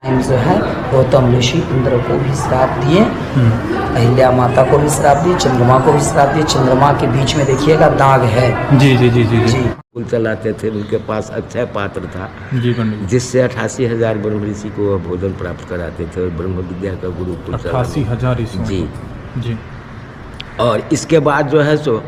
जो है गौतम ऋषि इंद्र को भी श्राप दिए, अहिल्या माता को भी श्राप दिए, चंद्रमा को भी श्राप दिए। चंद्रमा के बीच में देखिएगा दाग है। जी जी जी जी जी कुल चलाते थे, उनके पास अक्षय पात्र था जी पंडित। जिससे 88,000 ब्रह्म ऋषि को वह भोजन प्राप्त कराते थे और ब्रह्म विद्या का गुरुकुल 88,000 जी जी। और इसके बाद जो है सो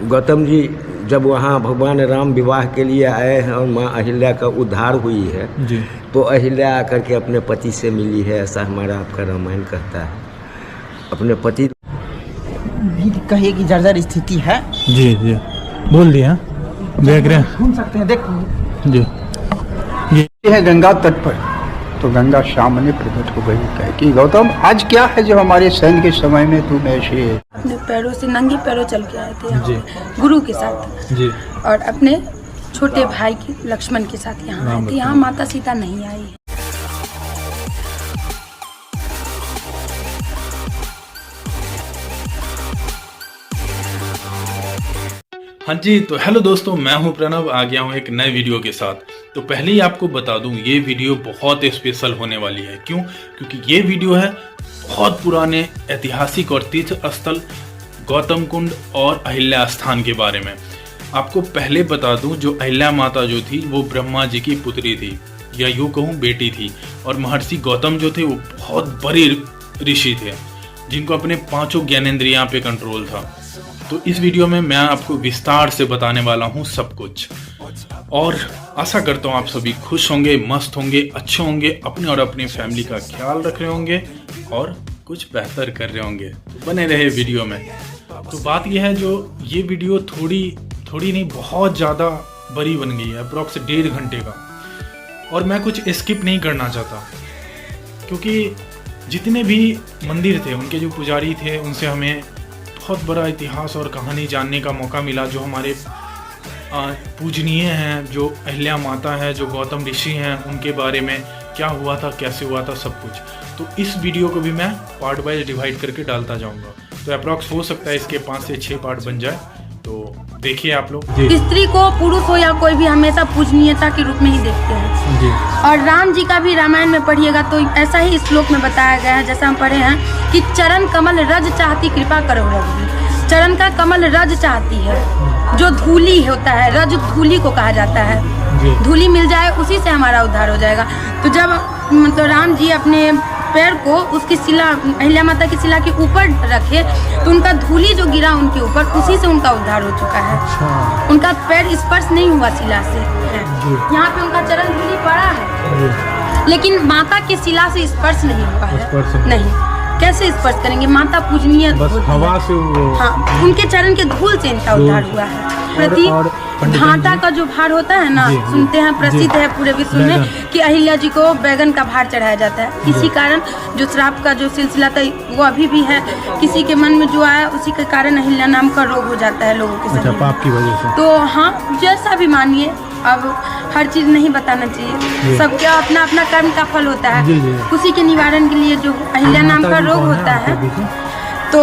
गौतम जी जब वहाँ भगवान राम विवाह के लिए आए हैं और माँ अहिल्या का उद्धार हुई है जी, तो अहिल्या आकर के अपने पति से मिली है, ऐसा हमारा आपका रामायण कहता है। अपने पति भी कहिए कि जर्जर स्थिति है। जी जी बोल दिया, देख रहे हैं, सुन सकते हैं। देख जी ये है गंगा तट पर, तो गंगा सामने प्रकट हो गई है कि गौतम आज क्या है जो हमारे सैन्य के समय में तुम ऐसे अपने पैरों से नंगे पैरों चल के आए थे यहाँ जी। पे, गुरु के साथ जी और अपने छोटे भाई के लक्ष्मण के साथ यहाँ आए थे। यहाँ माता सीता नहीं आई है। हाँ जी, तो हेलो दोस्तों, मैं हूं प्रणव, आ गया हूं एक नए वीडियो के साथ। तो पहले ही आपको बता दूं, ये वीडियो बहुत स्पेशल होने वाली है। क्यों? क्योंकि ये वीडियो है बहुत पुराने ऐतिहासिक और तीर्थ स्थल गौतम कुंड और अहिल्या स्थान के बारे में। आपको पहले बता दूं, जो अहिल्या माता जो थी वो ब्रह्मा जी की पुत्री थी, या यूँ कहूँ बेटी थी। और महर्षि गौतम जो थे वो बहुत बड़े ऋषि थे जिनको अपने 5 ज्ञानेंद्रियां पे कंट्रोल था। तो इस वीडियो में मैं आपको विस्तार से बताने वाला हूँ सब कुछ, और आशा करता हूँ आप सभी खुश होंगे, मस्त होंगे, अच्छे होंगे, अपने और अपनी फैमिली का ख्याल रख रहे होंगे और कुछ बेहतर कर रहे होंगे। तो बने रहे वीडियो में। तो बात यह है, जो ये वीडियो थोड़ी नहीं बहुत ज़्यादा बड़ी बन गई है, अप्रॉक्स 1.5 घंटे का। और मैं कुछ स्किप नहीं करना चाहता, क्योंकि जितने भी मंदिर थे, उनके जो पुजारी थे, उनसे हमें बहुत बड़ा इतिहास और कहानी जानने का मौका मिला। जो हमारे पूजनीय हैं, जो अहिल्या माता है, जो गौतम ऋषि हैं, उनके बारे में क्या हुआ था, कैसे हुआ था, सब कुछ। तो इस वीडियो को भी मैं पार्ट वाइज डिवाइड करके डालता जाऊंगा। तो अप्रॉक्स हो सकता है इसके 5 से 6 पार्ट बन जाए। तो देखिए आप लोग। स्त्री को, पुरुष हो या कोई भी, हमेशा पूजनीयता के रूप में ही देखते हैं जी। और राम जी का भी रामायण में पढ़िएगा तो ऐसा ही श्लोक में बताया गया है, जैसा हम पढ़े हैं कि चरण कमल रज चाहती कृपा करो रघुवीर। चरण का कमल रज चाहती है, जो धूली होता है, रज धूली को कहा जाता है। धूली मिल जाए, उसी से हमारा उद्धार हो जाएगा। तो जब मतलब राम जी अपने पैर को उसकी शिला, अहिल्या माता की शिला के ऊपर रखे, तो उनका धूली जो गिरा उनके ऊपर, उसी से उनका उद्धार हो चुका है। अच्छा। उनका पैर स्पर्श नहीं हुआ शिला से, यहाँ पे उनका चरण धूली पड़ा है, लेकिन माता की शिला से स्पर्श नहीं हुआ है। नहीं, कैसे स्पर्श करेंगे? माता पूजनीय, बस हवा से वो, हाँ, उनके चरण के धूल से इनका उद्धार हुआ है। प्रति भाटा का जो भार होता है ना, सुनते हैं, प्रसिद्ध है पूरे विश्व में कि अहिल्या जी को बैगन का भार चढ़ाया जाता है। इसी कारण जो श्राप का जो सिलसिला था वो अभी भी है। किसी के मन में जो आया उसी के कारण अहिल्या नाम का रोग हो जाता है लोगों के साथ, पाप की वजह से। तो हाँ, जैसा भी मानिए, अब हर चीज़ नहीं बताना चाहिए। सबका अपना अपना कर्म का फल होता है। उसी के निवारण के लिए जो अहिल्या नाम का रोग होता है, तो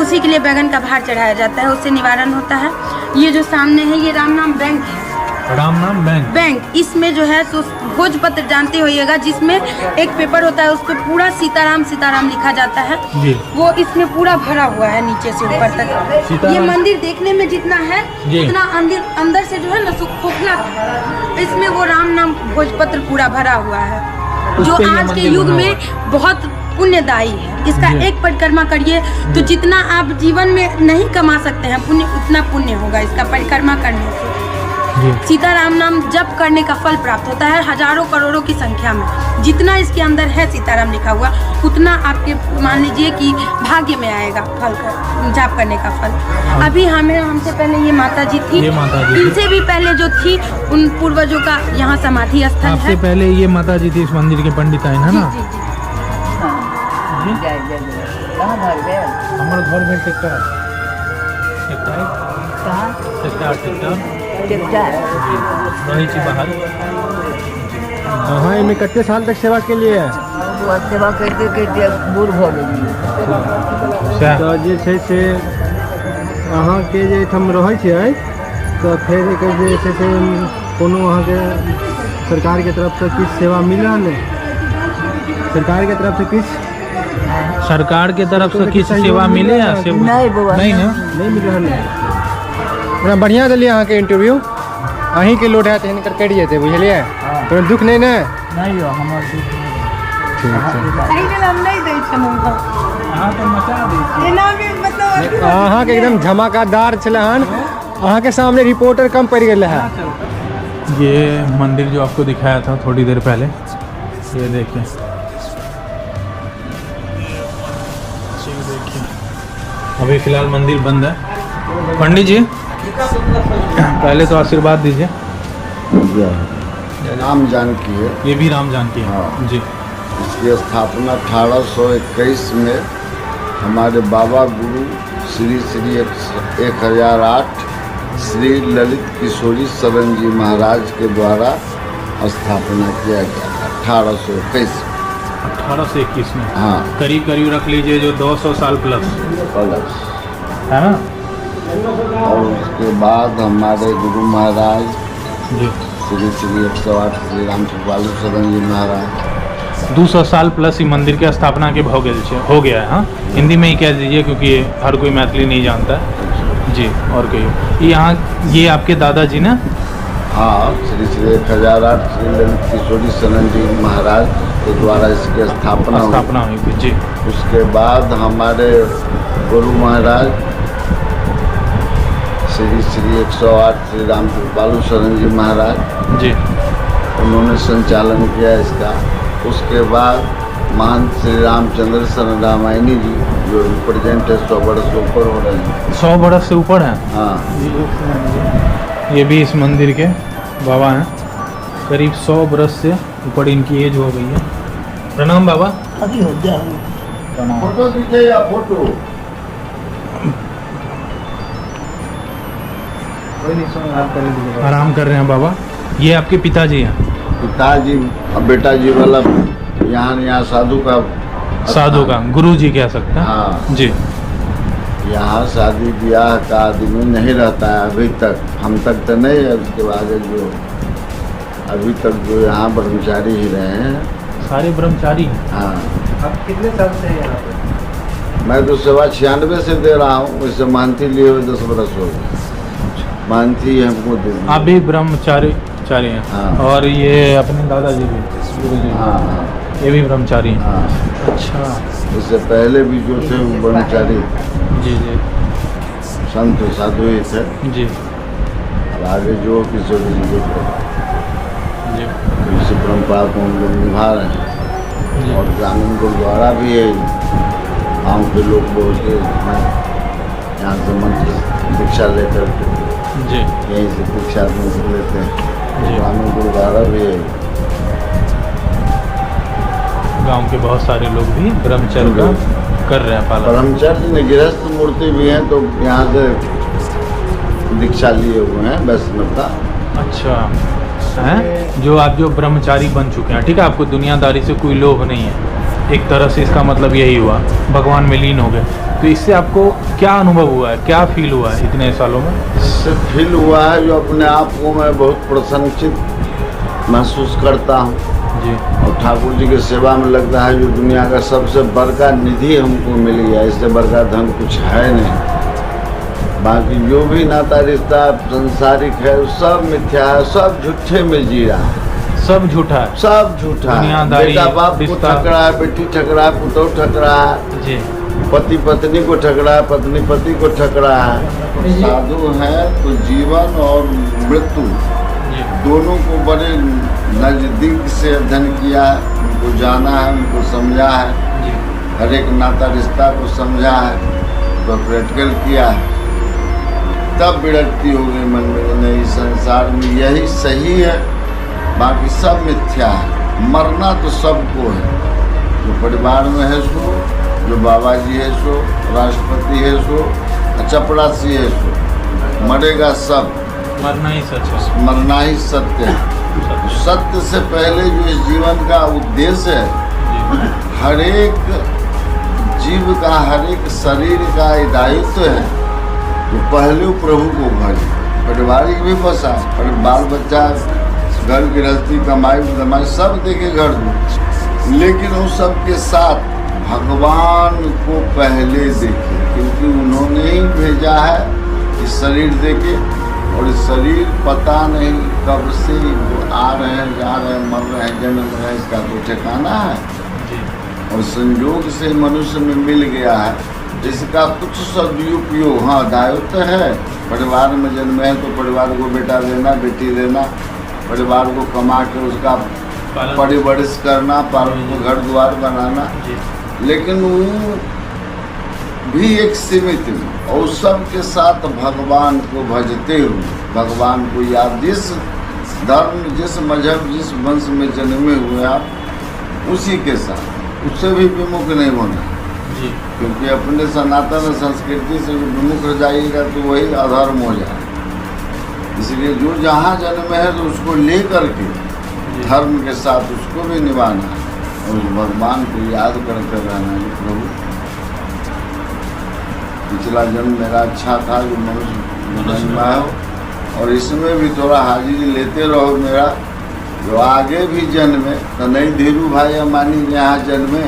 उसी के लिए बैगन का भार चढ़ाया जाता है, उससे निवारण होता है। ये जो सामने है, ये राम नाम बैंक है। राम नाम बैंक। इसमें जो है तो भोजपत्र जानते होइएगा, जिसमें एक पेपर होता है, उस पर पूरा सीताराम सीताराम लिखा जाता है। वो इसमें पूरा भरा हुआ है नीचे से ऊपर तक। ये मंदिर देखने में जितना है उतना अंदर से जो है ना खोखला था। इसमें वो राम नाम भोजपत्र पूरा भरा हुआ है, जो आज के युग में बहुत पुण्यदायी है। इसका एक परिक्रमा करिए तो जितना आप जीवन में नहीं कमा सकते हैं पुण्य, उतना पुण्य होगा इसका परिक्रमा करने से। सीताराम नाम जप करने का फल प्राप्त होता है हजारों करोड़ों की संख्या में। जितना इसके अंदर है सीताराम लिखा हुआ, उतना आपके मान लीजिए कि भाग्य में आएगा फल का, जाप करने का फल। अभी हमसे पहले ये माता जी थी, इनसे भी पहले जो थी उन पूर्वजों का यहाँ समाधि स्थल है। सबसे पहले ये माता जी थी इस मंदिर के पंडित है ना? कहाँ घर गए? हमारे घर में ट्रैक्टर रही थी बाहर। हाँ, इनमें कितने साल तक सेवा के लिए है? सेवा करते करते बूढ़ हो गई। तो जैसे से अहाँ के जे हम रहे छियै, तो फिर जैसे से कोनो अहाँ के सरकार के तरफ से किछु सेवा मिलल है? सरकार की तरफ से किस सरकार के तरफ से किसी सेवा मिले या सेवा नहीं ना? नहीं मिल रहा है। बढ़िया दिलिए अहाँ के इंटरव्यू अहीं के लोड है तो हिनकर कट जेते बुझलिए तो दुख नहीं ना नहीं हो हमर ठीक छै सही के नाम नहीं दै छन हुनका अहाँ तो मचा दै एना भी मतलब अहाँ के एकदम धमाकेदार छले हन अहाँ के सामने रिपोर्टर कम पड़ गेल है। ये मंदिर जो आपको दिखाया था थोड़ी देर पहले, ये देखिए अभी फिलहाल मंदिर बंद है। पंडित जी पहले तो आशीर्वाद दीजिए। राम जानकी है। ये भी राम जानकी है। हाँ। जी। इसकी स्थापना 1821 में हमारे बाबा गुरु श्री 1008 श्री ललित किशोरी शरण जी महाराज के द्वारा स्थापना किया गया था 1821। 1821 में। हाँ। करीब करीब रख लीजिए जो 200 साल प्लस है ना। और उसके बाद हमारे गुरु महाराज जी श्री 108 श्री रामकृपालु शरण जी महाराज 200 साल प्लस ही मंदिर के स्थापना के हो गया है। हाँ, हिंदी में ही कह दीजिए क्योंकि हर कोई मैथिली नहीं जानता है। जी और कहिए यहाँ ये आपके दादाजी ना। हाँ, श्री 1008 श्री ललित किशोरी शरण जी महाराज के द्वारा इसकी स्थापना हुई थी। जी। उसके बाद हमारे गुरु महाराज श्री 108 श्री रामकृपालु शरण जी महाराज जी उन्होंने संचालन किया इसका। उसके बाद महंत श्री रामचंद्र शरण रामायणी जी जो रिप्रेजेंट है 100 वर्ष से ऊपर हो रहे हैं। 100 वर्ष से ऊपर है। हाँ, ये भी इस मंदिर के बाबा हैं। करीब 100 वर्ष से ऊपर इनकी एज हो गई है। प्रणाम बाबा। अभी हो गया फोटो दीजिए या फोटो आराम कर रहे हैं बाबा। ये आपके पिताजी हैं। पिताजी और बेटा जी वाला यहाँ साधु का गुरु जी कह सकते हैं। हाँ जी। यहाँ शादी ब्याह का आदमी नहीं रहता है अभी तक, हम तक तो नहीं है। उसके बाद जो अभी तक जो यहाँ ब्रह्मचारी ही रहे हैं। सारे ब्रह्मचारी। हाँ। आप कितने साल से हैं यहाँ पे? मैं तो सेवा 96 से दे रहा हूँ। उससे मानती लिए हुए 10 वर्ष हो गए। मानती हमको दे। आप भी ब्रह्मचारी हैं। हाँ। और ये अपने दादाजी भी गुरु जी। हाँ, ये भी ब्रह्मचारी हैं। हाँ। अच्छा। इससे पहले भी जो थे वो ब्रह्मचारी जी जी संत साधु ही थे। जी अब आगे जो किशोर जी के जी इसी परम्परा को हम लोग निभा रहे हैं। जी। और ग्रामीण गुरुद्वारा भी है। गाँव के लोग बहुत यहाँ से मंत्र दीक्षा लेकर जी यहीं से दीक्षा लेते हैं। जी। ग्रामीण गुरुद्वारा भी है। गांव के बहुत सारे लोग भी ब्रह्मचर्य का कर रहे हैं पालन। ब्रह्मचर्य में गृहस्थ मूर्ति भी हैं तो यहाँ से दीक्षा लिए हुए हैं वैष्णव का। अच्छा हैं जो आप जो ब्रह्मचारी बन चुके हैं, ठीक है, आपको दुनियादारी से कोई लोभ नहीं है। एक तरह से इसका मतलब यही हुआ भगवान में लीन हो गए। तो इससे आपको क्या अनुभव हुआ है, क्या फील हुआ है इतने सालों में? इससे फील हुआ है जो अपने आप को मैं बहुत प्रसन्नचित महसूस करता हूँ। जी। और ठाकुर जी की सेवा में लगता है जो दुनिया का सबसे बड़का निधि हमको मिल गया। इससे बड़का धन कुछ है नहीं। बाकी जो भी नाता रिश्ता संसारिक है सब मिथ्या है, सब झूठे में जी रहा है। सब झूठा है। सब झूठा है। दुनियादारी, बेटा बाप को रिश्ता। ठग रहा है, बेटी ठग रहा है, पुतौ ठग रहा है, जी। पति पत्नी को ठग रहा है, पत्नी पति को ठग रहा है। साधु है तो जीवन और मृत्यु जी। दोनों को बड़े नज़दीक से अध्ययन किया है, उनको जाना है, उनको समझा है, जी। हर एक नाता रिश्ता को समझा है, तो प्रैक्टिकल किया है। तब विरक्ति हो गई मन में, नहीं संसार में यही सही है, बाकी सब मिथ्या है। मरना तो सबको है, जो परिवार में है सो, जो बाबा जी है सो, राष्ट्रपति है सो, चपरासी है सो, मरेगा सब। मरना ही सच है। मरना ही सत्य है। सत्य से पहले जो इस जीवन का उद्देश्य है, हर एक जीव का, हर एक शरीर का दायित्व है तो पहले प्रभु को भजे। पारिवारिक भी बसा, पर बाल बच्चा, घर गृहस्थी, कमाई दमाई सब देके घर दो, लेकिन उस सब के साथ भगवान को पहले देखे, क्योंकि उन्होंने ही भेजा है इस शरीर देके। और शरीर पता नहीं कब से आ रहे हैं, जा रहे हैं, मर रहे हैं, जन्म रहे हैं, इसका तो ठिकाना है। और संयोग से मनुष्य में मिल गया है, इसका कुछ सदुपयोग हाँ दायित्व है। परिवार में जन्म है तो परिवार को बेटा देना, बेटी देना, परिवार को कमा के उसका परिवरिश करना, पालन को घर द्वार बनाना। लेकिन वो भी एक सीमित और सब के साथ भगवान को भजते हुए, भगवान को याद, जिस धर्म, जिस मजहब, जिस वंश में जन्मे हुए आप, उसी के साथ, उससे भी विमुख नहीं होना। क्योंकि अपने सनातन संस्कृति से विमुख हो जाइएगा तो वही अधर्म हो जाए। इसलिए जो जहाँ जन्म है तो उसको ले करके धर्म के साथ उसको भी निभाना और उस भगवान को याद करते रहना है। प्रभु पिछला जन्म मेरा अच्छा था जो मनुष्य जन्मा हो, और इसमें भी थोड़ा हाजिरी लेते रहो मेरा, जो आगे भी जन्मे तो नहीं धीरू भाई अमानी यहाँ जन्मे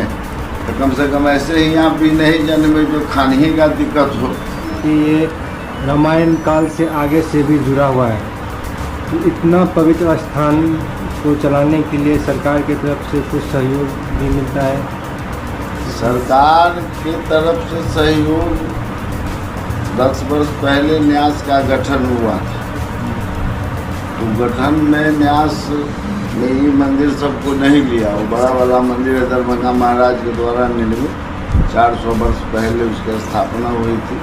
तो कम से कम ऐसे ही यहाँ भी नहीं जन्मे जो खाने का दिक्कत हो। कि ये रामायण काल से आगे से भी जुड़ा हुआ है, तो इतना पवित्र स्थान को चलाने के लिए सरकार की तरफ से कुछ सहयोग भी मिलता है। सरकार की तरफ से सहयोग 10 वर्ष पहले न्यास का गठन हुआ था, तो गठन में न्यास में ये मंदिर सबको नहीं लिया। वो बड़ा वाला मंदिर है दरभंगा महाराज के द्वारा निर्मित, 400 वर्ष पहले उसकी स्थापना हुई थी।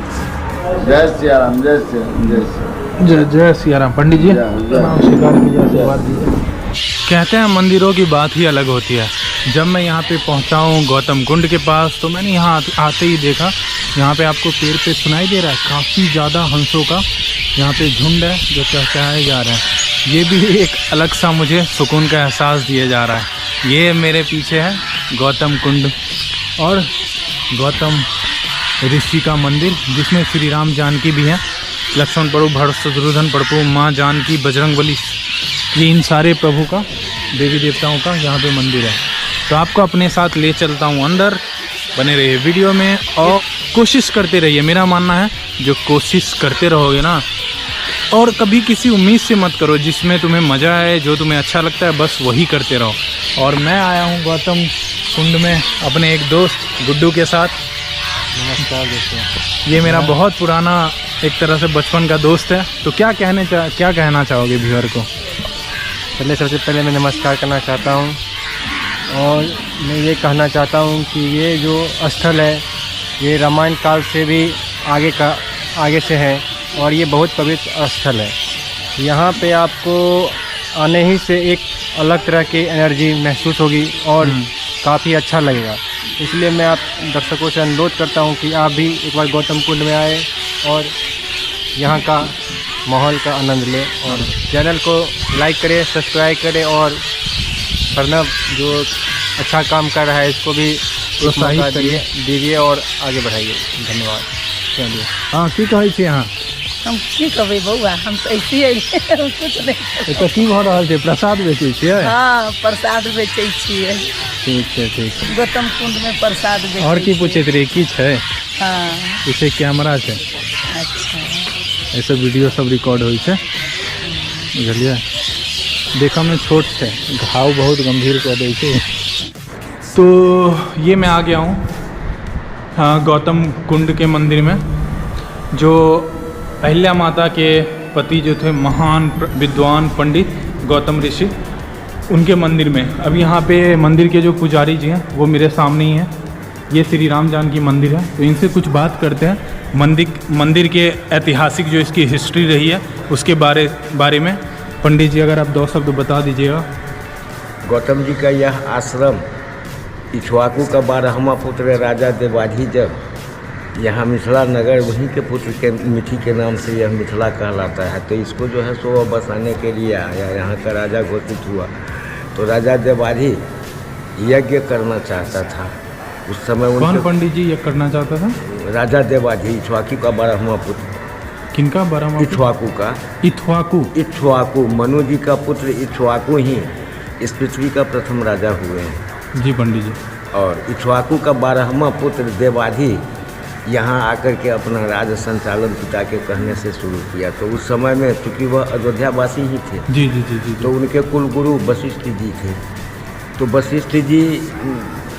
जय सिया राम, जय सिया राम, जय सिया, जय जय सिया राम। पंडित जी स्वीकार कीजिए, आशीर्वाद दीजिए। कहते हैं मंदिरों की बात ही अलग होती है। जब मैं यहाँ पे पहुँचा हूँ गौतम कुंड के पास, तो मैंने यहाँ आते ही देखा, यहाँ पे आपको पेड़ पे सुनाई दे रहा है काफ़ी ज़्यादा हंसों का यहाँ पे झुंड है जो चहचहाए जा रहे हैं। ये भी एक अलग सा मुझे सुकून का एहसास दिया जा रहा है। ये मेरे पीछे है गौतम कुंड और गौतम ऋषि का मंदिर, जिसमें श्री राम जानकी भी है, लक्ष्मण प्रभु, भरत शत्रुघ्न प्रभु, माँ जानकी, बजरंगबली, ये इन सारे प्रभु का, देवी देवताओं का यहाँ पे मंदिर है। तो आपको अपने साथ ले चलता हूँ अंदर, बने रहिए वीडियो में और कोशिश करते रहिए। मेरा मानना है जो कोशिश करते रहोगे ना, और कभी किसी उम्मीद से मत करो, जिसमें तुम्हें मज़ा आए, जो तुम्हें अच्छा लगता है बस वही करते रहो। और मैं आया हूँ गौतम कुंड में अपने एक दोस्त गुड्डू के साथ। नमस्कार दोस्तों। ये मेरा बहुत पुराना एक तरह से बचपन का दोस्त है। तो क्या कहना चाहोगे व्यूअर को? चलिए, सबसे पहले मैं नमस्कार करना चाहता हूँ और मैं ये कहना चाहता हूँ कि ये जो स्थल है ये रामायण काल से भी आगे से है और ये बहुत पवित्र स्थल है। यहाँ पे आपको आने ही से एक अलग तरह की एनर्जी महसूस होगी और काफ़ी अच्छा लगेगा। इसलिए मैं आप दर्शकों से अनुरोध करता हूँ कि आप भी एक बार गौतम कुंड में आए और यहाँ का माहौल का आनंद लें। और चैनल को लाइक करें, सब्सक्राइब करें और प्रणव जो अच्छा काम कर रहा है इसको भी प्रोत्साहित दीजिए और आगे बढ़ाइए। धन्यवाद। चलिए। हाँ, की कहै छी अहाँ? हम की कहबै बउआ, हम तो ऐसे अइले, कुछ नहीं। तो की भऽ रहल छै? प्रसाद बेचै छियै? हाँ, प्रसाद बेचै छियै। ठीक छै, ठीक छै। गौतम कुंड में प्रसाद बेचै। और की पूछैत रही की छै? हाँ, इसे कैमरा छै, अच्छा। ऐसे वीडियो सब रिकॉर्ड होइ छै, बुझलिए। देखा में छोट छै, घाव बहुत गंभीर कऽ दै छै। तो ये मैं आ गया हूँ हाँ, गौतम कुंड के मंदिर में, जो अहिल्या माता के पति जो थे महान विद्वान पंडित गौतम ऋषि, उनके मंदिर में। अब यहाँ पे मंदिर के जो पुजारी जी हैं वो मेरे सामने ही हैं। ये श्री राम जानकी मंदिर है, तो इनसे कुछ बात करते हैं मंदिर के ऐतिहासिक जो इसकी हिस्ट्री रही है उसके बारे में। पंडित जी, अगर आप 2 शब्द बता दीजिएगा। गौतम जी का यह आश्रम इक्ष्वाकु का 12वां पुत्र राजा देवाधी जब यहाँ मिथिला नगर, वहीं के पुत्र के मिथि के नाम से यह मिथिला कहलाता है, तो इसको जो है सो बसाने के लिए आया। यहाँ का राजा घोषित हुआ तो राजा देवाधी यज्ञ करना चाहता था उस समय। कौन पंडित जी यज्ञ करना चाहता था? राजा देवाधी, इक्ष्वाकु का 12वां पुत्र। किनका 12वां? इक्ष्वाकु का। इक्ष्वाकु, मनु जी का पुत्र इक्ष्वाकु ही इस पृथ्वी का प्रथम राजा हुए हैं। जी पंडित जी। और इक्ष्वाकु का 12वां पुत्र देवाधि यहाँ आकर के अपना राज संचालन पिता के कहने से शुरू किया। तो उस समय में चूँकि वह अयोध्यावासी ही थे, जी जी जी जी, तो उनके कुलगुरु वशिष्ठ जी थे। तो वशिष्ठ जी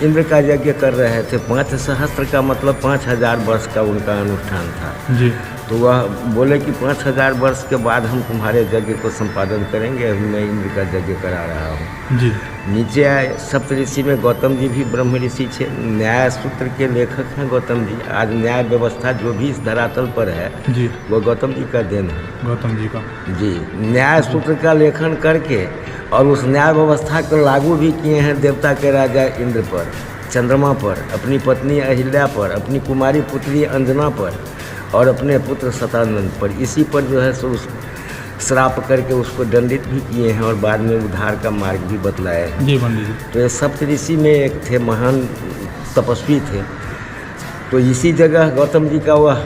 इंद्र का यज्ञ कर रहे थे। 5 सहस्त्र का मतलब 5000 वर्ष का उनका अनुष्ठान था जी। तो वह बोले कि 5000 वर्ष के बाद हम तुम्हारे यज्ञ को संपादन करेंगे। अभी मैं इंद्र का यज्ञ करा रहा हूँ। जी। नीचे आए सप्तऋषि में गौतम जी भी ब्रह्म ऋषि थे। न्याय सूत्र के लेखक हैं गौतम जी। आज न्याय व्यवस्था जो भी इस धरातल पर है जी, वो गौतम जी का देन है। गौतम जी का जी, न्याय सूत्र का लेखन करके और उस न्याय व्यवस्था को लागू भी किए हैं देवता के राजा इंद्र पर, चंद्रमा पर, अपनी पत्नी अहिल्या पर, अपनी कुमारी पुत्री अंजना पर और अपने पुत्र सतानंद पर। इसी पर जो है सो श्राप करके उसको दंडित भी किए हैं और बाद में उद्धार का मार्ग भी बतलाया है। जी पंडित जी। तो ये सप्तऋषि में एक थे, महान तपस्वी थे। तो इसी जगह गौतम जी का वह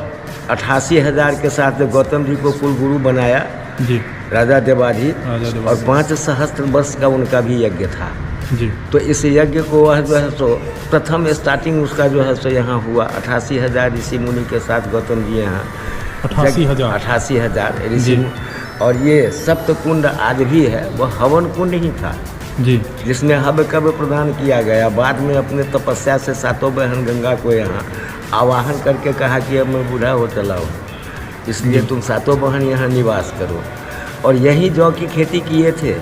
88,000 के साथ गौतम जी को कुलगुरु बनाया जी, राजा देवाधि, राजा देवाधि। और 5 सहस्त्र वर्ष का उनका भी यज्ञ था। जी। तो इस यज्ञ को वह जो है सो प्रथम स्टार्टिंग उसका जो है सो यहाँ हुआ। 88,000 ऋषि मुनि के साथ गौतम जी यहाँ 88,000 ऋषि मुनि। और ये सप्त कुंड आज भी है, वह हवन कुंड ही था जी, जिसमें हब कब प्रदान किया गया। बाद में अपने तपस्या से 7 बहन गंगा को यहाँ आवाहन करके कहा कि अब मैं बूढ़ा हो चला हूँ, इसलिए तुम 7 बहन यहाँ निवास करो। और यही जौ की खेती किए थे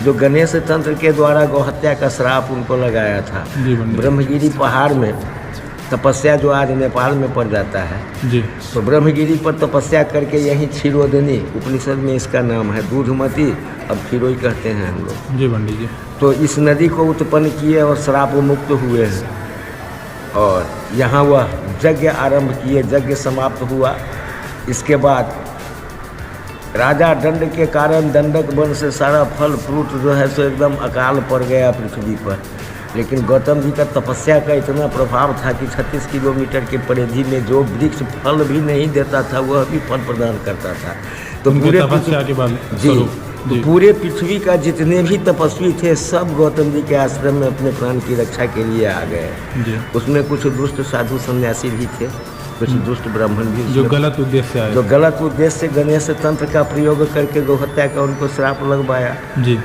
जो गणेश तंत्र के द्वारा गौहत्या का श्राप उनको लगाया था। ब्रह्मगिरी पहाड़ में तपस्या जो आज नेपाल में पड़ जाता है जी, तो ब्रह्मगिरी पर तपस्या करके यहीं क्षीरोदनी उपनिषद में इसका नाम है, दूधमती, अब क्षीरोई कहते हैं हम लोग। जी पंडित जी। तो इस नदी को उत्पन्न किए और श्राप मुक्त हुए हैं। और यहाँ वह यज्ञ आरंभ किए, यज्ञ समाप्त हुआ। इसके बाद राजा दंड के कारण दंडक वन से सारा फल फ्रूट जो है सो एकदम अकाल पड़ गया पृथ्वी पर। लेकिन गौतम जी का तपस्या का इतना प्रभाव था कि 36 किलोमीटर के परिधि में जो वृक्ष फल भी नहीं देता था वह भी फल प्रदान करता था। तो पूरे तपस्या के बाद जी, पूरे पृथ्वी का जितने भी तपस्वी थे सब गौतम जी के आश्रम में अपने प्राण की रक्षा के लिए आ गए। उसमें कुछ दुष्ट साधु सन्यासी भी थे, कुछ दुष्ट ब्राह्मण भी, जो गलत उद्देश्य आए, जो गलत उद्देश्य से गणेश तंत्र का प्रयोग करके गौहत्या का उनको श्राप लगवाया। जी।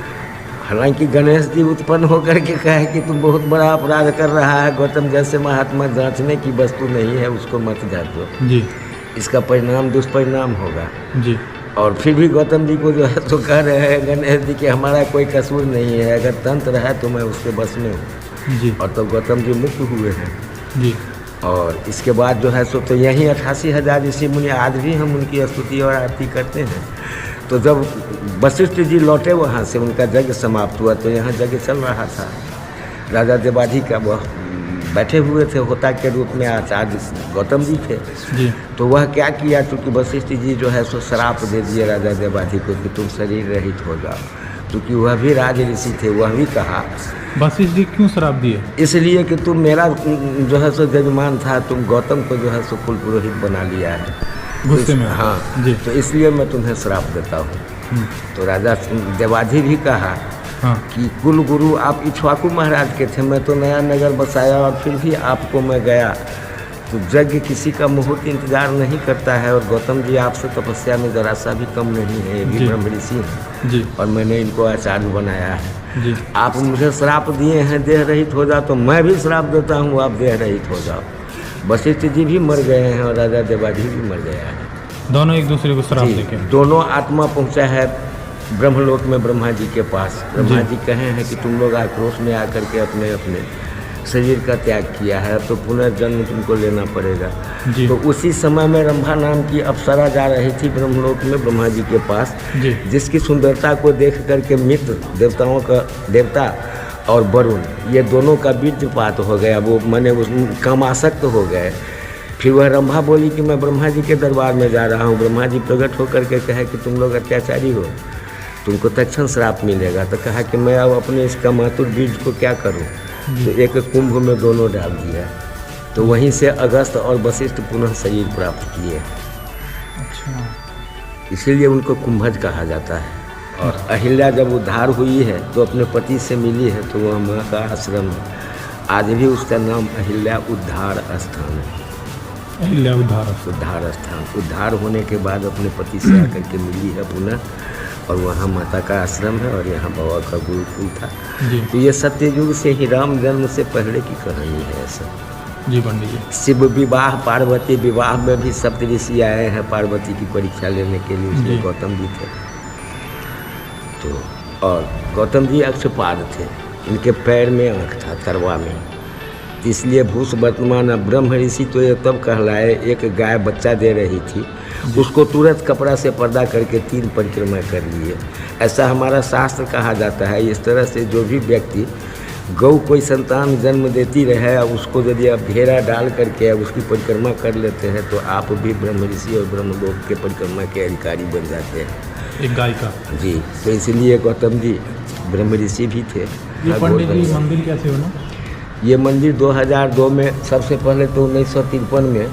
हालांकि गणेश जी उत्पन्न होकर के कहे कि तुम बहुत बड़ा अपराध कर रहा है, गौतम जैसे महात्मा जांचने की वस्तु नहीं है, उसको मत जांचो जी, इसका परिणाम दुष्परिणाम होगा जी। और फिर भी गौतम जी को जो है तो कह रहे हैं गणेश जी कि हमारा कोई कसूर नहीं है, अगर तंत्र है तो मैं उसके बस में हूँ जी। और तो गौतम जी मुक्त हुए हैं जी। और इसके बाद जो है सो तो यहीं 88,000 ऋषि मुनि आज भी हम उनकी स्तुति और आरती करते हैं। तो जब वशिष्ठ जी लौटे वहाँ से, उनका यज्ञ समाप्त हुआ, तो यहाँ यज्ञ चल रहा था। राजा देवाधि का वह बैठे हुए थे, होता के रूप में आचार्य गौतम जी थे जी। तो वह क्या किया, क्योंकि वशिष्ठ जी जो है सो श्राप दे दिए राजा देवाधि को कि तुम शरीर रहित हो जाओ, क्योंकि वह भी राज ऋषि थे। वह भी कहा, वशिष्ठ जी क्यों श्राप दिए? इसलिए कि तुम मेरा जो है सो जजमान था, तुम गौतम को जो है सो कुल पुरोहित बना लिया है गुस्से में। हाँ जी। तो इसलिए मैं तुम्हें श्राप देता हूँ। तो राजा देवाधि भी कहा हाँ। कि कुल गुरु आप इक्ष्वाकु महाराज के थे, मैं तो नया नगर बसाया और फिर भी आपको मैं गया। तो यज्ञ किसी का मुहूर्त इंतजार नहीं करता है, और गौतम जी आपसे तपस्या में जरा सा भी कम नहीं है, ये भी ब्रह्म ऋषि हैं जी। और मैंने इनको आचार्य बनाया है जी। आप मुझे श्राप दिए हैं देह रहित हो जाओ, तो मैं भी श्राप देता हूँ आप देह रहित हो जाओ। वशिष्ठ जी भी मर गए हैं और राजा देवाधि भी मर गया है। दोनों एक दूसरे को श्राप देके दोनों आत्मा पहुँचा है ब्रह्मलोक में ब्रह्मा जी के पास। ब्रह्मा जी कहे हैं कि तुम लोग आक्रोश में आकर के अपने अपने शरीर का त्याग किया है, तो पुनर्जन्म तुमको लेना पड़ेगा। तो उसी समय में रंभा नाम की अप्सरा जा रही थी ब्रह्मलोक में ब्रह्मा जी के पास, जिसकी सुंदरता को देख करके मित्र देवताओं का देवता और वरुण ये दोनों का बीजपात हो गया, वो माने उस कामासक्त हो गए। फिर वह रंभा बोली कि मैं ब्रह्मा जी के दरबार में जा रहा हूँ। ब्रह्मा जी प्रकट होकर के कहे कि तुम लोग अत्याचारी हो, तुमको तत्क्षण श्राप मिलेगा। तो कहा कि मैं अब अपने इस कामातुर बीज को क्या करूँ, तो एक कुंभ में दोनों डाल दिया। तो वहीं से अगस्त और वशिष्ठ पुनः शरीर प्राप्त किए। अच्छा, इसीलिए उनको कुंभज कहा जाता है। और अहिल्या जब उद्धार हुई है तो अपने पति से मिली है, तो वह माँ का आश्रम आज भी उसका नाम अहिल्या उद्धार स्थान है। अहिल्या उद्धार उद्धार स्थान, उद्धार होने के बाद अपने पति से आकर के मिली है पुनः, और वहाँ माता का आश्रम है और यहाँ बाबा का गुरुकुल था। तो ये सत्ययुग से ही राम जन्म से पहले की कहानी है ऐसा। जी पंडित जी। शिव विवाह, पार्वती विवाह में भी सप्त ऋषि आए हैं पार्वती की परीक्षा लेने के लिए, उसमें गौतम जी थे। तो और गौतम जी अक्षपाद थे, इनके पैर में आँख था, तरवा में, इसलिए भूष वर्तमान ब्रह्म ऋषि तो ये तब कहलाए। एक गाय बच्चा दे रही थी, उसको तुरंत कपड़ा से पर्दा करके 3 परिक्रमा कर लिए, ऐसा हमारा शास्त्र कहा जाता है। इस तरह से जो भी व्यक्ति गौ कोई संतान जन्म देती रहे, उसको यदि आप घेरा डाल करके उसकी परिक्रमा कर लेते हैं तो आप भी ब्रह्म ऋषि और ब्रह्मलोक के परिक्रमा के अधिकारी बन जाते हैं, एक गाय का। जी, तो इसलिए गौतम जी ब्रह्म ऋषि भी थे। ये पंडित जी मंदिर कैसे बना? ये मंदिर 2002 में, सबसे पहले तो 1953 में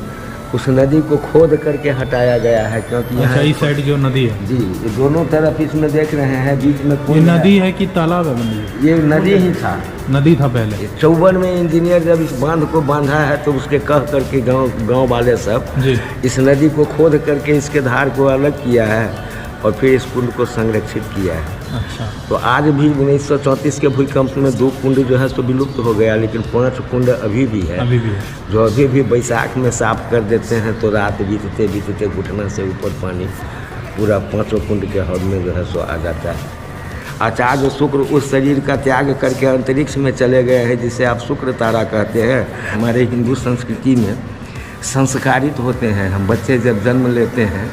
उस नदी को खोद करके हटाया गया है, क्योंकि यहाँ इस साइड जो नदी है जी, ये दोनों तरफ इसमें देख रहे हैं, बीच में ये नदी है कि तालाब है पंडित? ये नदी ही था, नदी था पहले। 54 में इंजीनियर जब इस बांध को बांधा है तो उसके कह करके गांव वाले सब जी इस नदी को खोद करके इसके धार को अलग किया है और फिर इस कुंड को संरक्षित किया है। अच्छा। तो आज भी 1934 के भूकंप में 2 कुंड जो है सो विलुप्त हो गया, लेकिन 5 कुंड अभी भी है, जो अभी भी बैसाख में साफ कर देते हैं तो रात बीतते बीतते घुटना से ऊपर पानी पूरा 5 कुंड के हौद में जो है सो आ जाता है। आचार्य शुक्र उस शरीर का त्याग करके अंतरिक्ष में चले गए हैं, जिसे आप शुक्र तारा कहते हैं। हमारे हिंदू संस्कृति में संस्कारित होते हैं हम, बच्चे जब जन्म लेते हैं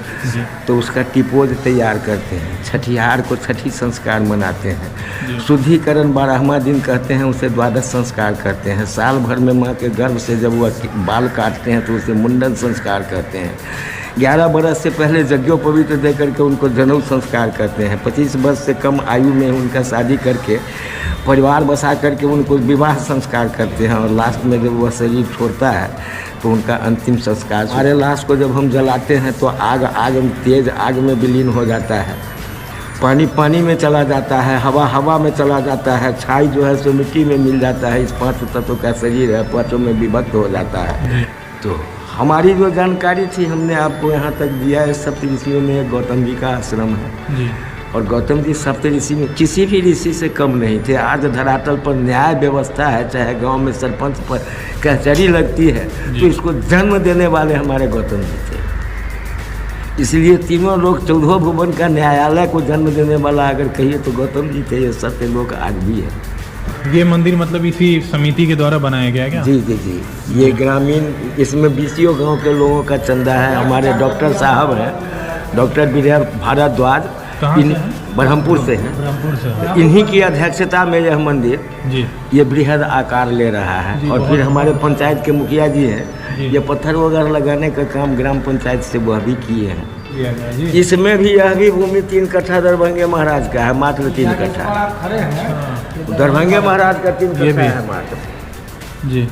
तो उसका टिपोज तैयार करते हैं, छठिहार को छठी संस्कार मनाते हैं, शुद्धिकरण 12वां दिन कहते हैं, उसे द्वादश संस्कार करते हैं, साल भर में माँ के गर्भ से जब वह बाल काटते हैं तो उसे मुंडन संस्कार करते हैं, 11 बरस से पहले यज्ञोपवीत दे करके उनको जनेऊ संस्कार करते हैं, 25 वर्ष से कम आयु में उनका शादी करके परिवार बसा करके उनको विवाह संस्कार करते हैं, और लास्ट में जब वह शरीर छोड़ता है तो उनका अंतिम संस्कार। हमारे लाश को जब हम जलाते हैं तो आग तेज आग में विलीन हो जाता है, पानी पानी में चला जाता है, हवा हवा में चला जाता है, छाई जो है सो मिट्टी में मिल जाता है। इस 5 तत्वों का शरीर है, 5 में विभक्त हो जाता है। तो हमारी जो जानकारी थी हमने आपको यहाँ तक दिया है। सप्त ऋषियों में एक गौतम जी का आश्रम है जी। और गौतम जी सप्त ऋषि में किसी भी ऋषि से कम नहीं थे। आज धरातल पर न्याय व्यवस्था है, चाहे गांव में सरपंच पर कचहरी लगती है, तो इसको जन्म देने वाले हमारे गौतम जी थे। इसलिए तीनों लोग 14 भुवन का न्यायालय को जन्म देने वाला अगर कहिए तो गौतम जी थे। ये सत्य लोग आज भी है। ये मंदिर मतलब इसी समिति के द्वारा बनाया गया क्या? जी जी जी, ये ग्रामीण, इसमें बीसीओ गाँव के लोगों का चंदा है। हमारे डॉक्टर साहब हैं, डॉक्टर विजय भारद्वाज, ब्रह्मपुर से हैं, इन्हीं की अध्यक्षता में यह मंदिर जी ये बृहद आकार ले रहा है। और फिर हमारे पंचायत के मुखिया जी हैं, ये पत्थर वगैरह लगाने का काम ग्राम पंचायत से वह भी किए हैं। इसमें भी यह भी भूमि 3 कट्ठा दरभंगे महाराज का है, मात्र 3 कट्ठा दरभंगे महाराज का 3 कट्ठा है मात्र जी।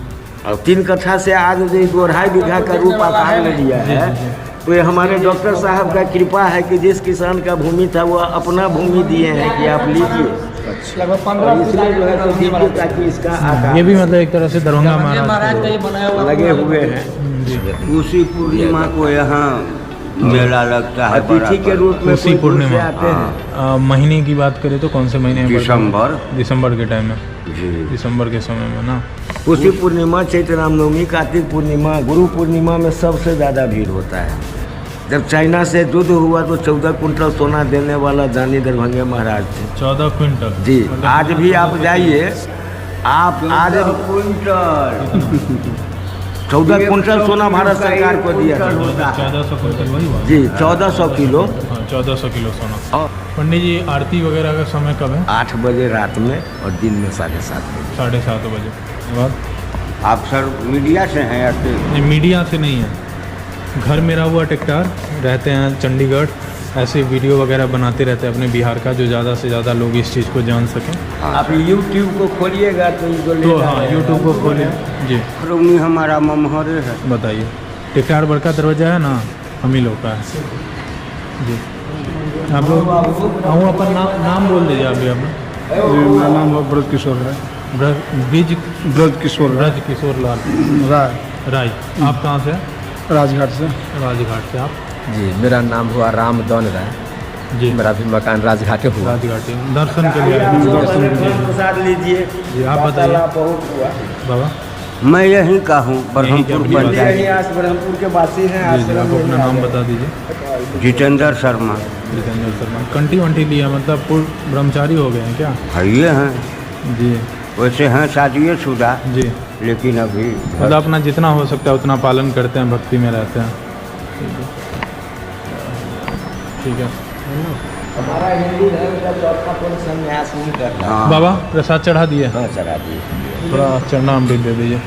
और 3 कट्ठा से आज जो 2.5 बीघा का रूप आकार ले लिया है, तो ये हमारे डॉक्टर साहब का कृपा है कि जिस किसान का भूमि था वो अपना भूमि दिए हैं कि आप लीजिए, लगभग इसलिए जो है तो दीजिए ताकि इसका आकार। ये भी मतलब एक तरह से दरभंगा महाराज का लगे हुए हैं। उसी पूर्णिमा को यहाँ मेला लगता है अतिथि के रूप में। उसी पूर्णिमा आते हैं। महीने की बात करें तो कौन से महीने? दिसंबर के टाइम में जी, दिसंबर के समय में ना। उसी पूर्णिमा, चैत्र रामनवमी, कार्तिक पूर्णिमा, गुरु पूर्णिमा में सबसे ज़्यादा भीड़ होता है। जब चाइना से युद्ध हुआ तो 14 कुंटल सोना देने वाला जानी दरभंगे महाराज थे। 14 क्विंटल जी। आज भी आप जाइए, आप आज 14 कुंटल सोना भारत सरकार को दिया। 1400 कुंटल वही हुआ जी, 1400 किलो। 1400 किलो सोना। पंडित जी आरती वगैरह का समय कब है? 8 बजे रात में और दिन में 7:30 बजे। 7:30 बजे बाद। आप सर मीडिया से हैं या नहीं, मीडिया से नहीं है। घर मेरा हुआ टेक्टार, रहते हैं चंडीगढ़, ऐसे वीडियो वगैरह बनाते रहते हैं अपने बिहार का, जो ज़्यादा से ज़्यादा लोग इस चीज़ को जान सकें। आप यूट्यूब को खोलिएगा तो हाँ, यूट्यूब को खोलिए जी। रोमी हमारा ममहरे है। बताइए, टेक्टार बड़का दरवाजा है ना, हम ही लोग का है जी। आप लोग अपन नाम बोल दीजिए अभी अपना। मेरा नाम ब्रज किशोर है। ब्रिज ब्रज किशोर ब्रज किशोर लाल राय राय। आप कहाँ से? राजघाट से। राजघाट से। आप? जी, मेरा नाम हुआ रामदौन राय जी। मेरा भी मकान राजघाटे हुआ। राजघाटे दर्शन के लिए आए। प्रसाद लीजिए जी। आप बताइए बाबा। मैं यहीं का हूँ, ब्रह्मपुर ब्रह्मपुर के वासी हैं। जी, आप अपना नाम बता दीजिए। जितेंद्र शर्मा। जितेंद्र शर्मा। कंटी वंटी लिया मतलब पूर्ण ब्रह्मचारी हो गए हैं क्या? ये हैं जी। वैसे हैं शादी शुदा जी, लेकिन अभी मतलब अपना जितना हो सकता है उतना पालन करते हैं, भक्ति में रहते हैं। ठीक है। हमारा हिंदू धर्म का चौथा पूर्ण संन्यास नहीं करता। हाँ। बाबा प्रसाद चढ़ा दिए? हाँ, चढ़ा दिए। थोड़ा चरणाम भी दे दीजिए।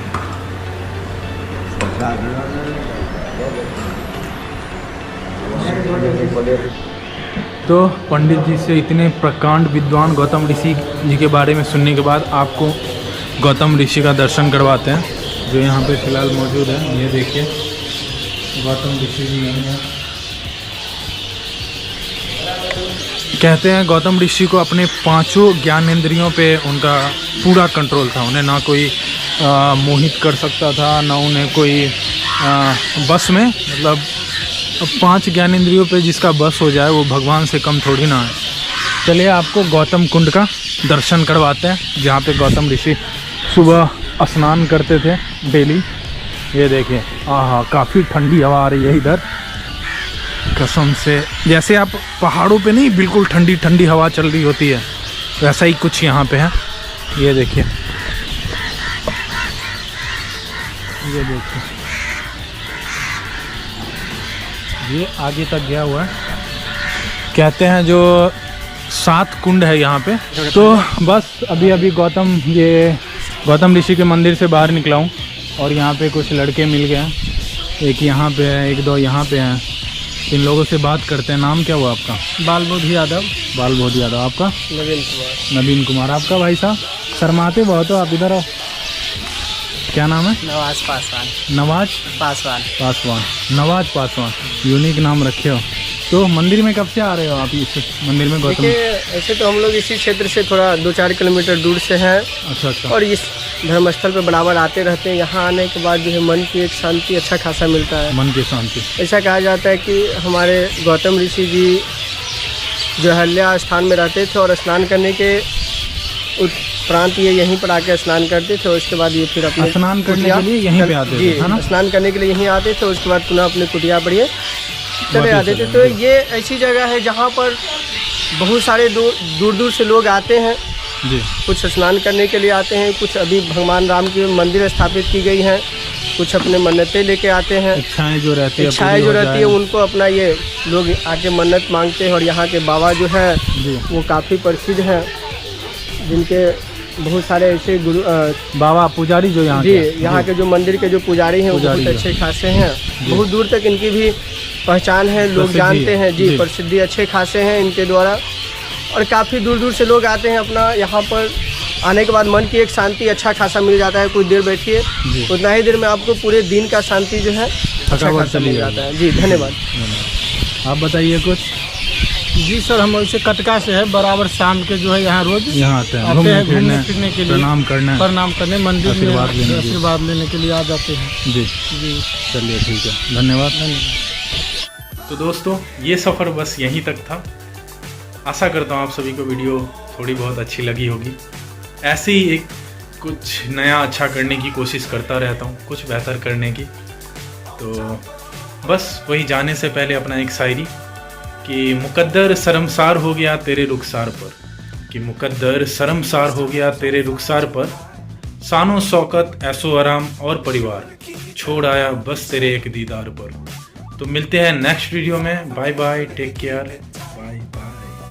तो पंडित जी से इतने प्रकांड विद्वान गौतम ऋषि जी के बारे में सुनने के बाद आपको गौतम ऋषि का दर्शन करवाते हैं, जो यहाँ पे फिलहाल मौजूद है। ये देखिए गौतम ऋषि जी यहीं हैं। कहते हैं गौतम ऋषि को अपने पांचों ज्ञानेंद्रियों पे उनका पूरा कंट्रोल था। उन्हें ना कोई मोहित कर सकता था, ना उन्हें कोई बस में, मतलब 5 ज्ञानेंद्रियों पे जिसका बस हो जाए वो भगवान से कम थोड़ी ना है। चलिए आपको गौतम कुंड का दर्शन करवाते हैं, जहाँ पे गौतम ऋषि सुबह स्नान करते थे डेली। ये देखिए, आहा, काफ़ी ठंडी हवा आ रही है इधर, कसम से। जैसे आप पहाड़ों पे नहीं बिल्कुल ठंडी ठंडी हवा चल रही होती है, वैसा ही कुछ यहाँ पे है। ये देखिए, ये देखिए, ये आगे तक गया हुआ है। कहते हैं जो 7 कुंड है यहाँ पे। तो बस अभी अभी गौतम ऋषि के मंदिर से बाहर निकला हूँ और यहाँ पे कुछ लड़के मिल गए हैं। एक यहाँ पे है, एक दो यहाँ पे हैं। इन लोगों से बात करते हैं। नाम क्या हुआ आपका? बालबोध यादव। बालबोध यादव। आपका? नवीन कुमार। नवीन कुमार। आपका भाई साहब? शर्माते बहुत हो आप, इधर आओ। क्या नाम है? नवाज पासवान। नवाज पासवान। पासवान। नवाज पासवान, यूनिक नाम रखे हो। तो मंदिर में कब से आ रहे हो आप इस मंदिर में गौतम? देखिए, ऐसे तो हम लोग इसी क्षेत्र से थोड़ा 2-4 किलोमीटर दूर से हैं। अच्छा अच्छा। और इस धर्मस्थल पर बराबर आते रहते हैं। यहाँ आने के बाद जो है मन की एक शांति अच्छा खासा मिलता है। मन की शांति। ऐसा कहा जाता है कि हमारे गौतम ऋषि जी जो अहल्या स्थान में रहते थे और स्नान करने के उपरांत ये यहीं पर आके स्नान करते थे। और उसके बाद ये फिर अपने स्नान करने के लिए यहीं पे आते थे, है ना? स्नान करने के लिए यहीं आते थे। उसके बाद पुनः अपने कुटिया पर ये चले आते थे। तो ये ऐसी जगह है जहाँ पर बहुत सारे दूर दूर से लोग आते हैं जी। कुछ स्नान करने के लिए आते हैं, कुछ अभी भगवान राम की मंदिर स्थापित की गई हैं, कुछ अपने मन्नतें लेके आते हैं। इच्छाएं जो रहती है, इच्छाएं जो रहती है उनको अपना ये लोग आके मन्नत मांगते हैं। और यहाँ के बाबा जो है वो काफ़ी प्रसिद्ध हैं, जिनके बहुत सारे ऐसे गुरु बाबा पुजारी जो यहाँ जी, यहाँ के जो मंदिर के जो पुजारी हैं वो बहुत अच्छे खासे हैं। बहुत दूर तक इनकी भी पहचान है, लोग जानते हैं जी। प्रसिद्धि अच्छे खासे हैं इनके द्वारा। और काफ़ी दूर दूर से लोग आते हैं। अपना यहाँ पर आने के बाद मन की एक शांति अच्छा खासा मिल जाता है। कुछ देर बैठिए, उतना ही देर में आपको पूरे दिन का शांति जो है अच्छा खासा मिल जाता है। जी, धन्यवाद। आप बताइए कुछ। जी सर, हम वैसे कटका से है, बराबर शाम के जो है यहाँ रोज यहाँ आते हैं घूमने फिरने के लिए, प्रणाम करने मंदिर में आशीर्वाद लेने के लिए आ जाते हैं। जी जी, चलिए ठीक है, धन्यवाद। तो दोस्तों, ये सफ़र बस यहीं तक था। आशा करता हूँ आप सभी को वीडियो थोड़ी बहुत अच्छी लगी होगी। ऐसे ही एक कुछ नया अच्छा करने की कोशिश करता रहता हूँ, कुछ बेहतर करने की। तो बस वही जाने से पहले अपना एक शायरी कि मुकद्दर शर्मसार हो गया तेरे रुखसार पर, कि मुकद्दर शर्मसार हो गया तेरे रुखसार पर, शानो शौकत ऐसो आराम और परिवार छोड़ आया बस तेरे एक दीदार पर। तो मिलते हैं नेक्स्ट वीडियो में। Bye bye, take care.